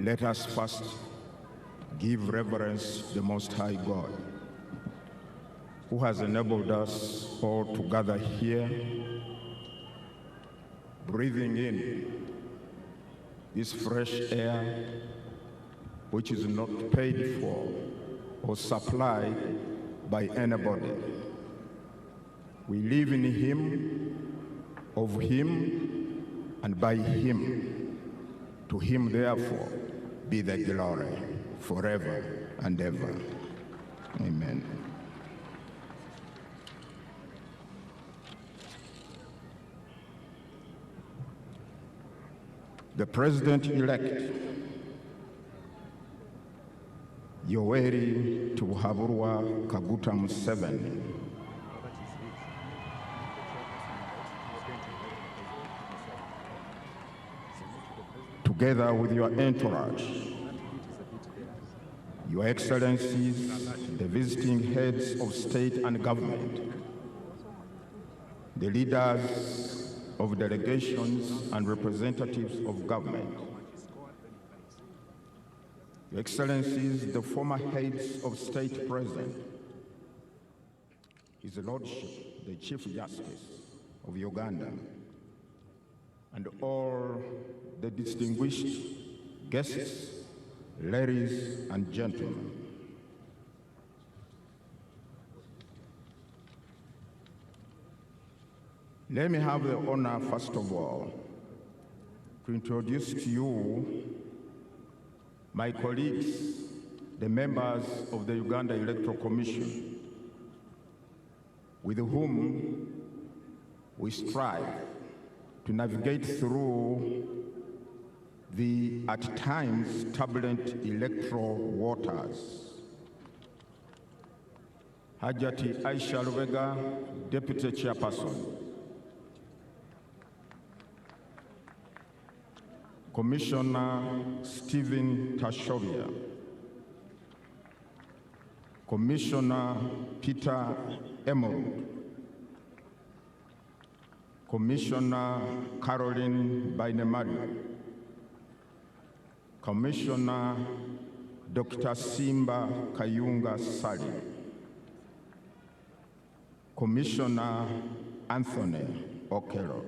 Let us first give reverence to the Most High God, who has enabled us all to gather here, breathing in this fresh air, which is not paid for or supplied by anybody. We live in Him, of Him, and by Him. To Him, therefore, be the glory forever and ever. Amen. The President-elect, Yoweri Tumuhaburwa Kaguta Museveni, together with your entourage, Your Excellencies, the visiting heads of state and government, the leaders of delegations and representatives of government, Your Excellencies, the former heads of state present, His Lordship, the Chief Justice of Uganda, and all the distinguished guests, ladies and gentlemen. Let me have the honor, first of all, to introduce to you my colleagues, the members of the Uganda Electoral Commission, with whom we strive to navigate through the, at times, turbulent electoral waters. Hajati Aisha Lubega, Deputy Chairperson. Commissioner Stephen Tashovia. Commissioner Peter Emerald. Commissioner Caroline Bainemari. Commissioner Dr. Simba Kayunga Sali. Commissioner Anthony Okello.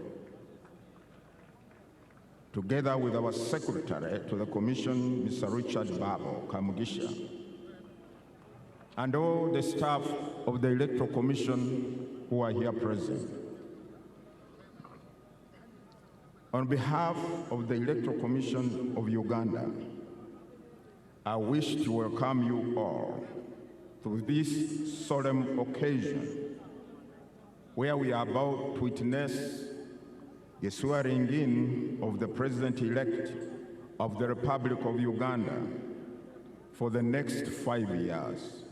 Together with our Secretary to the Commission, Mr. Richard Babo Kamugisha, and all the staff of the Electoral Commission who are here present. On behalf of the Electoral Commission of Uganda, I wish to welcome you all to this solemn occasion where we are about to witness the swearing-in of the President-elect of the Republic of Uganda for the next 5 years.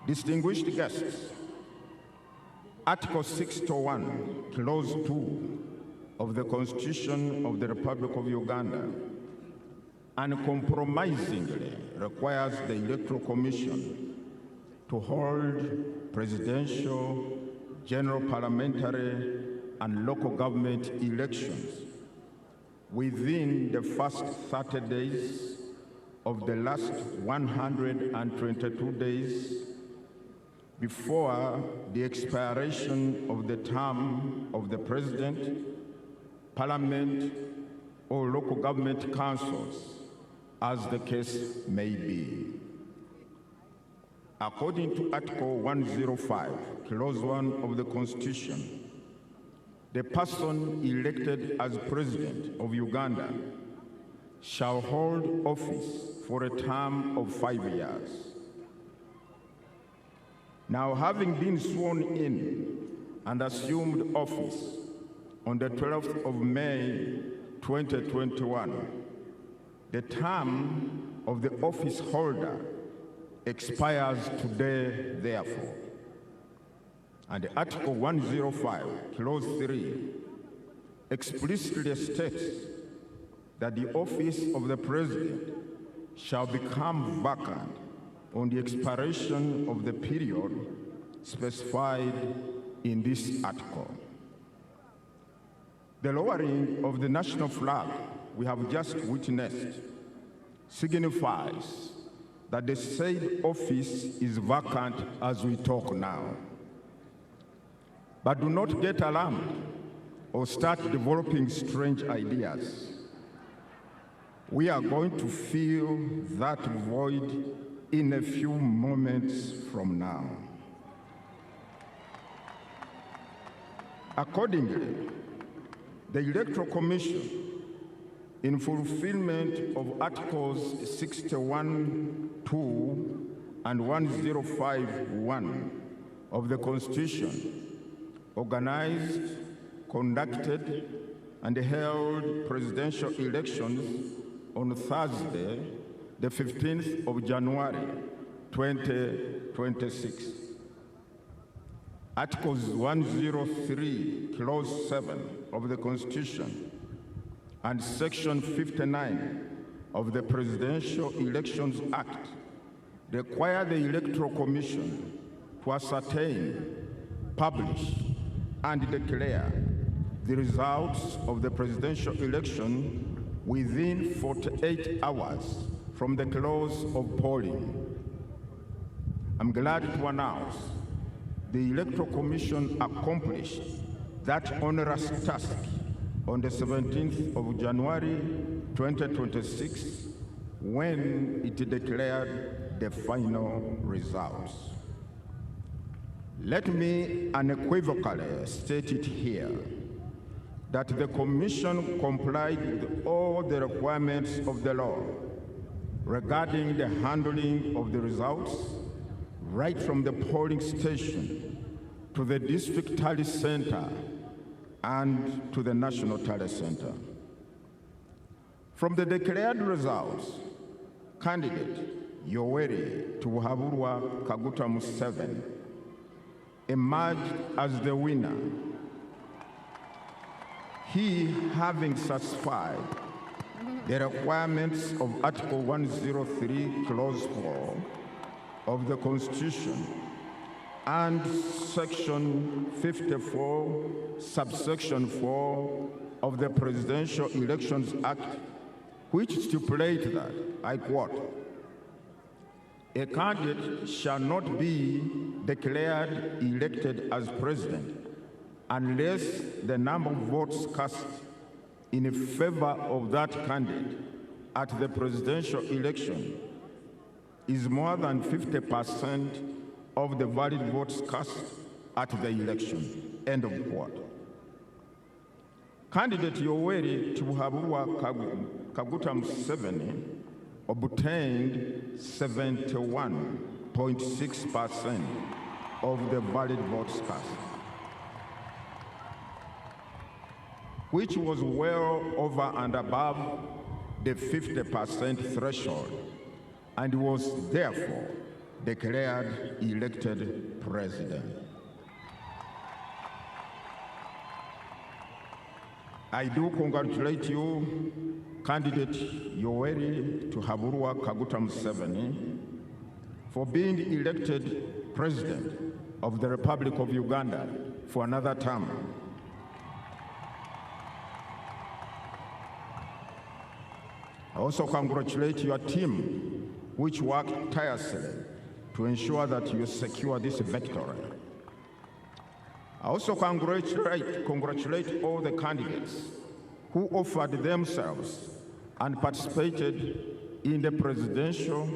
Distinguished guests, Article 601, Clause 2 of the Constitution of the Republic of Uganda uncompromisingly requires the Electoral Commission to hold presidential, general parliamentary, and local government elections within the first 30 days of the last 122 days before the expiration of the term of the President, Parliament, or local government councils, as the case may be. According to Article 105, Clause 1 of the Constitution, the person elected as President of Uganda shall hold office for a term of 5 years. Now, having been sworn in and assumed office on the 12th of May 2021, the term of the office holder expires today, therefore. And Article 105, Clause 3, explicitly states that the office of the President shall become vacant on the expiration of the period specified in this article. The lowering of the national flag we have just witnessed signifies that the said office is vacant as we talk now. But do not get alarmed or start developing strange ideas. We are going to fill that void in a few moments from now. Accordingly, the Electoral Commission, in fulfillment of Articles 61(2) and 1051 of the Constitution, organized, conducted, and held presidential elections on Thursday, the 15th of January, 2026. Articles 103, Clause 7 of the Constitution and Section 59 of the Presidential Elections Act require the Electoral Commission to ascertain, publish, and declare the results of the presidential election within 48 hours from the close of polling. I'm glad to announce the Electoral Commission accomplished that onerous task on the 17th of January 2026 when it declared the final results. Let me unequivocally state it here that the Commission complied with all the requirements of the law regarding the handling of the results, right from the polling station to the district tally center and to the national tally center. From the declared results, candidate Yoweri Kaguta Museveni emerged as the winner, he having satisfied the requirements of Article 103, Clause 4 of the Constitution and Section 54, Subsection 4 of the Presidential Elections Act, which stipulate that, I quote, a candidate shall not be declared elected as president unless the number of votes cast in favor of that candidate at the presidential election is more than 50% of the valid votes cast at the election, end of quote. Candidate Yoweri Kaguta Museveni obtained 71.6% of the valid votes cast, which was well over and above the 50% threshold, and was therefore declared elected president. I do congratulate you, candidate Yoweri Kaguta Museveni, for being elected president of the Republic of Uganda for another term. I also congratulate your team, which worked tirelessly to ensure that you secure this victory. I also congratulate all the candidates who offered themselves and participated in the presidential,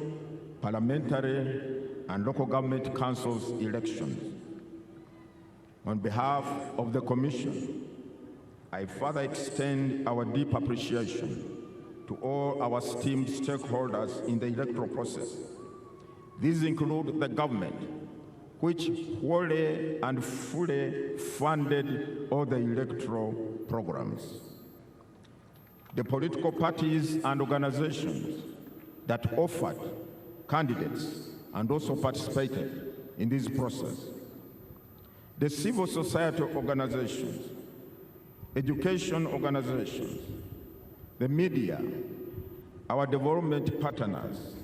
parliamentary, and local government councils elections. On behalf of the Commission, I further extend our deep appreciation to all our esteemed stakeholders in the electoral process. These include the government, which wholly and fully funded all the electoral programs, the political parties and organizations that offered candidates and also participated in this process, the civil society organizations, education organizations, the media, our development partners,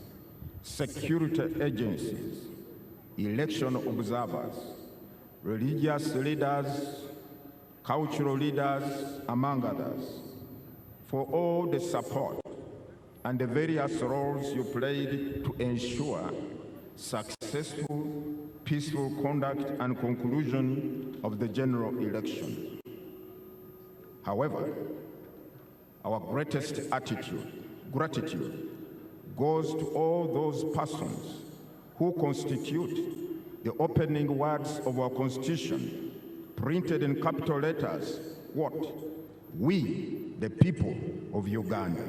security agencies, election observers, religious leaders, cultural leaders, among others, for all the support and the various roles you played to ensure successful, peaceful conduct and conclusion of the general election. However, our greatest gratitude goes to all those persons who constitute the opening words of our Constitution, printed in capital letters, what? We, the people of Uganda.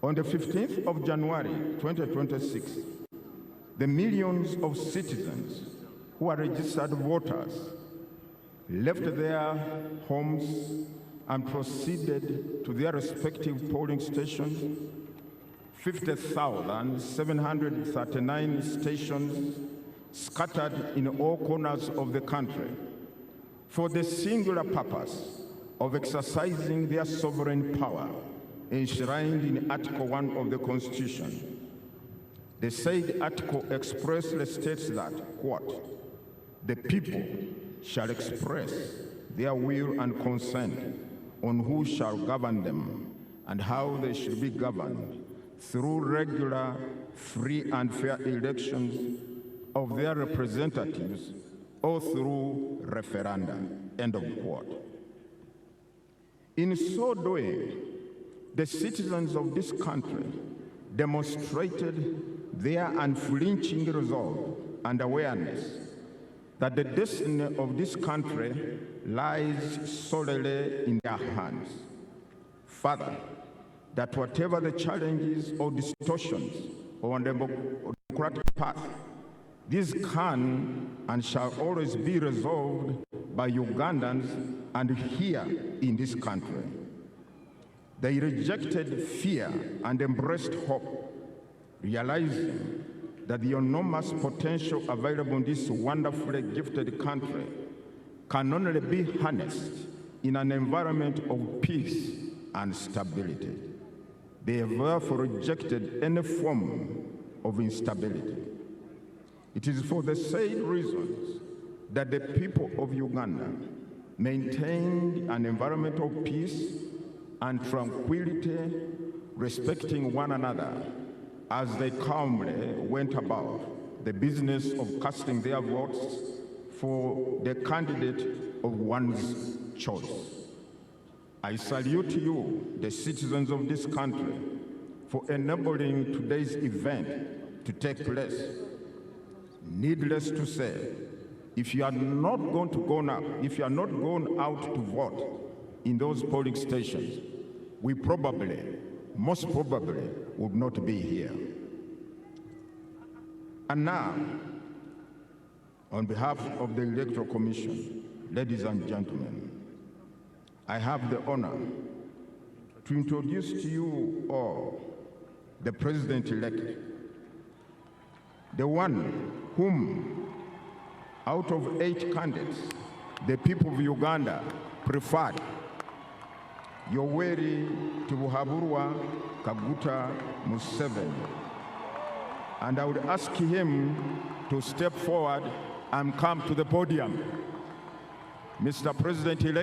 On the 15th of January 2026, the millions of citizens who are registered voters left their homes and proceeded to their respective polling stations. 50,739 stations scattered in all corners of the country for the singular purpose of exercising their sovereign power enshrined in Article 1 of the Constitution. The said article expressly states that, quote, the people shall express their will and consent on who shall govern them and how they should be governed through regular, free and fair elections of their representatives or through referenda, end of quote. In so doing, the citizens of this country demonstrated their unflinching resolve and awareness that the destiny of this country lies solely in their hands. Further, that whatever the challenges or distortions on the democratic path, these can and shall always be resolved by Ugandans and here in this country. They rejected fear and embraced hope, realizing that the enormous potential available in this wonderfully gifted country can only be harnessed in an environment of peace and stability. They have therefore rejected any form of instability. It is for the same reasons that the people of Uganda maintained an environment of peace and tranquility, respecting one another as they calmly went about the business of casting their votes for the candidate of one's choice. I salute you, the citizens of this country, for enabling today's event to take place. Needless to say, if you are not going to go now, if you are not going out to vote in those polling stations, we probably, most probably, would not be here. And now, on behalf of the Electoral Commission, ladies and gentlemen, I have the honor to introduce to you all the President-elect, the one whom, out of 8 candidates, the people of Uganda preferred, Yoweri Tibuhaburwa Kaguta Museveni. And I would ask him to step forward and come to the podium. Mr. President-elect,